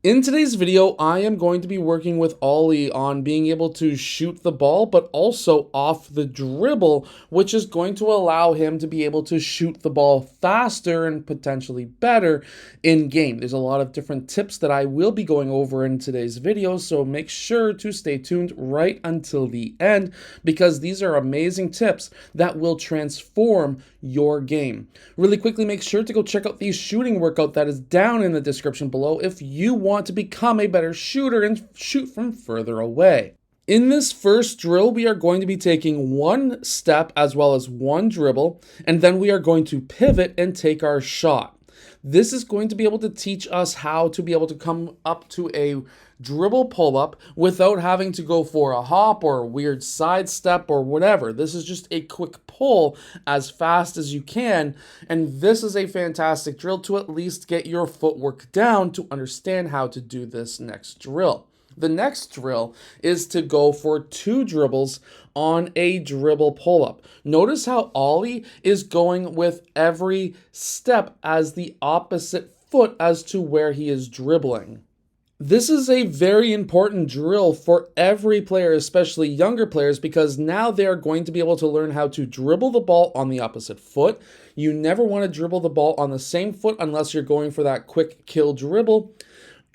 In today's video, I am going to be working with Ollie on being able to shoot the ball, but also off the dribble, which is going to allow him to be able to shoot the ball faster and potentially better in game. There's a lot of different tips that I will be going over in today's video, so make sure to stay tuned right until the end because these are amazing tips that will transform your game. Really quickly, make sure to go check out the shooting workout that is down in the description below if you want to become a better shooter and shoot from further away. In this first drill, we are going to be taking one step as well as one dribble, and then we are going to pivot and take our shot. This is going to be able to teach us how to be able to come up to a dribble pull-up without having to go for a hop or a weird sidestep or whatever. This is just a quick pull as fast as you can, and this is a fantastic drill to at least get your footwork down to understand how to do this next drill. The next drill is to go for two dribbles on a dribble pull-up. Notice how Ollie is going with every step as the opposite foot as to where he is dribbling. This is a very important drill for every player, especially younger players, because now they are going to be able to learn how to dribble the ball on the opposite foot. You never want to dribble the ball on the same foot unless you're going for that quick kill dribble.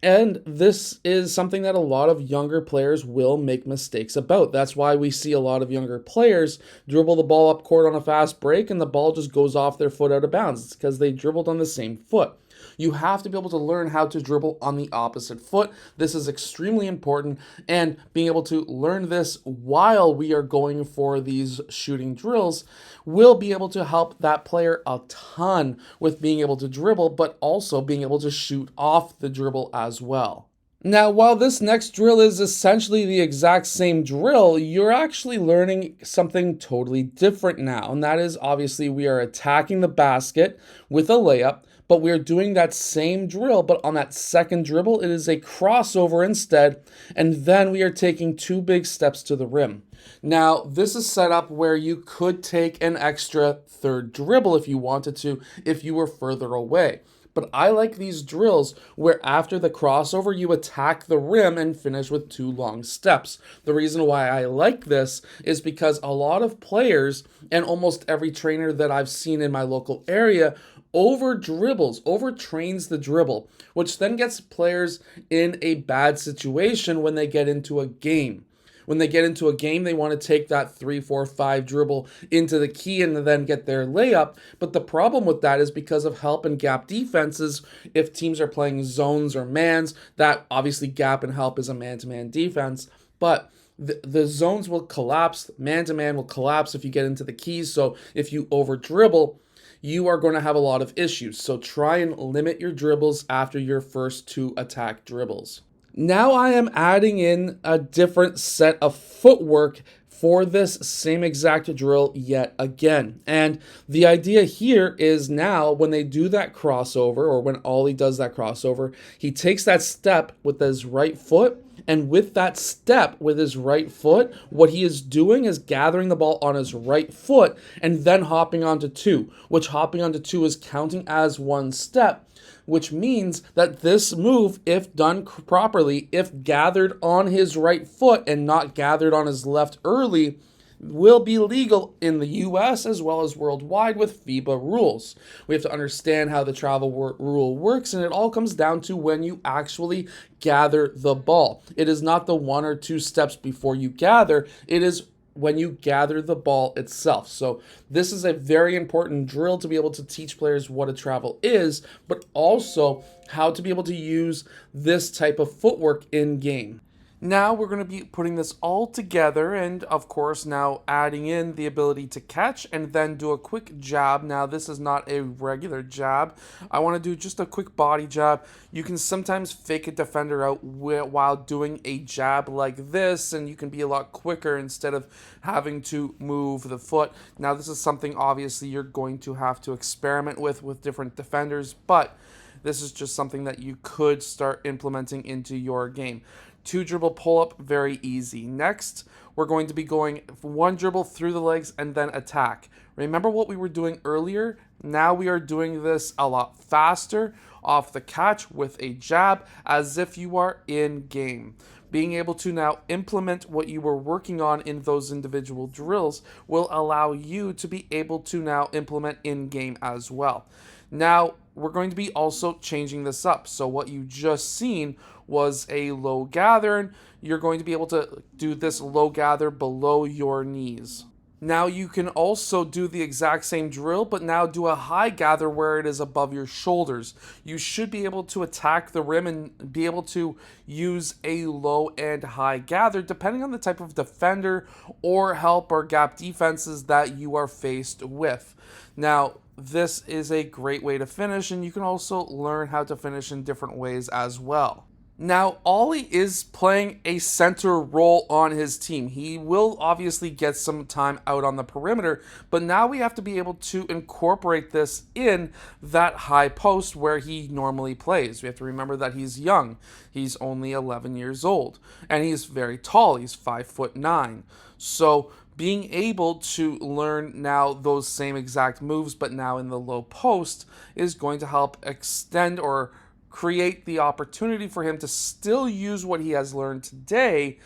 And this is something that a lot of younger players will make mistakes about. That's why we see a lot of younger players dribble the ball up court on a fast break and the ball just goes off their foot out of bounds. It's because they dribbled on the same foot. You have to be able to learn how to dribble on the opposite foot. This is extremely important, and being able to learn this while we are going for these shooting drills will be able to help that player a ton with being able to dribble, but also being able to shoot off the dribble as well. Now, while this next drill is essentially the exact same drill, you're actually learning something totally different now. And that is obviously we are attacking the basket with a layup, but we're doing that same drill, but on that second dribble, it is a crossover instead, and then we are taking two big steps to the rim. Now, this is set up where you could take an extra third dribble if you wanted to, if you were further away. But I like these drills where after the crossover, you attack the rim and finish with two long steps. The reason why I like this is because a lot of players and almost every trainer that I've seen in my local area overtrains the dribble, which then gets players in a bad situation when they get into a game. When they get into a game, they want to take that 3, 4, 5 dribble into the key and then get their layup. But the problem with that is because of help and gap defenses, if teams are playing zones or mans, that obviously gap and help is a man-to-man defense. But the zones will collapse, man-to-man will collapse if you get into the keys. So if you over dribble, you are going to have a lot of issues. So try and limit your dribbles after your first two attack dribbles. Now I am adding in a different set of footwork for this same exact drill yet again. And the idea here is now when they do that crossover, or when Ollie does that crossover, he takes that step with his right foot, and with that step with his right foot, what he is doing is gathering the ball on his right foot and then hopping onto two, which hopping onto two is counting as one step, which means that this move, if done properly, if gathered on his right foot and not gathered on his left early, will be legal in the US as well as worldwide with FIBA rules. We have to understand how the travel rule works, and it all comes down to when you actually gather the ball. It is not the 1 or 2 steps before you gather, it is when you gather the ball itself. So this is a very important drill to be able to teach players what a travel is, but also how to be able to use this type of footwork in game. Now we're going to be putting this all together and of course now adding in the ability to catch and then do a quick jab. Now this is not a regular jab. I want to do just a quick body jab. You can sometimes fake a defender out while doing a jab like this, and you can be a lot quicker instead of having to move the foot. Now this is something obviously you're going to have to experiment with different defenders, but this is just something that you could start implementing into your game. 2 dribble pull up, very easy. Next, we're going to be going 1 dribble through the legs and then attack. Remember what we were doing earlier? Now we are doing this a lot faster. off the catch with a jab as if you are in game. Being able to now implement what you were working on in those individual drills will allow you to be able to now implement in game as well. Now, we're going to be also changing this up. So what you just seen was a low gather, and you're going to be able to do this low gather below your knees. Now you can also do the exact same drill, but now do a high gather where it is above your shoulders. You should be able to attack the rim and be able to use a low and high gather depending on the type of defender or help or gap defenses that you are faced with. Now, this is a great way to finish, and you can also learn how to finish in different ways as well. Now, Ollie is playing a center role on his team. He will obviously get some time out on the perimeter, but now we have to be able to incorporate this in that high post where he normally plays. We have to remember that he's young. He's only 11 years old, and he's very tall. He's 5'9". So being able to learn now those same exact moves, but now in the low post, is going to help extend or create the opportunity for him to still use what he has learned today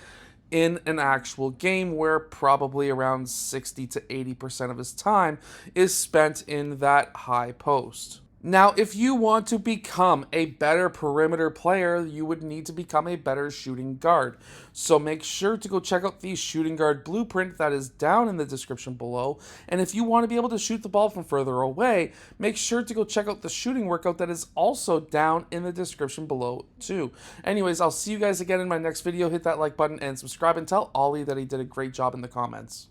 in an actual game where probably around 60 to 80% of his time is spent in that high post. Now, if you want to become a better perimeter player, you would need to become a better shooting guard. So make sure to go check out the shooting guard blueprint that is down in the description below. And if you want to be able to shoot the ball from further away, make sure to go check out the shooting workout that is also down in the description below too. Anyways, I'll see you guys again in my next video. Hit that like button and subscribe, and tell Ollie that he did a great job in the comments.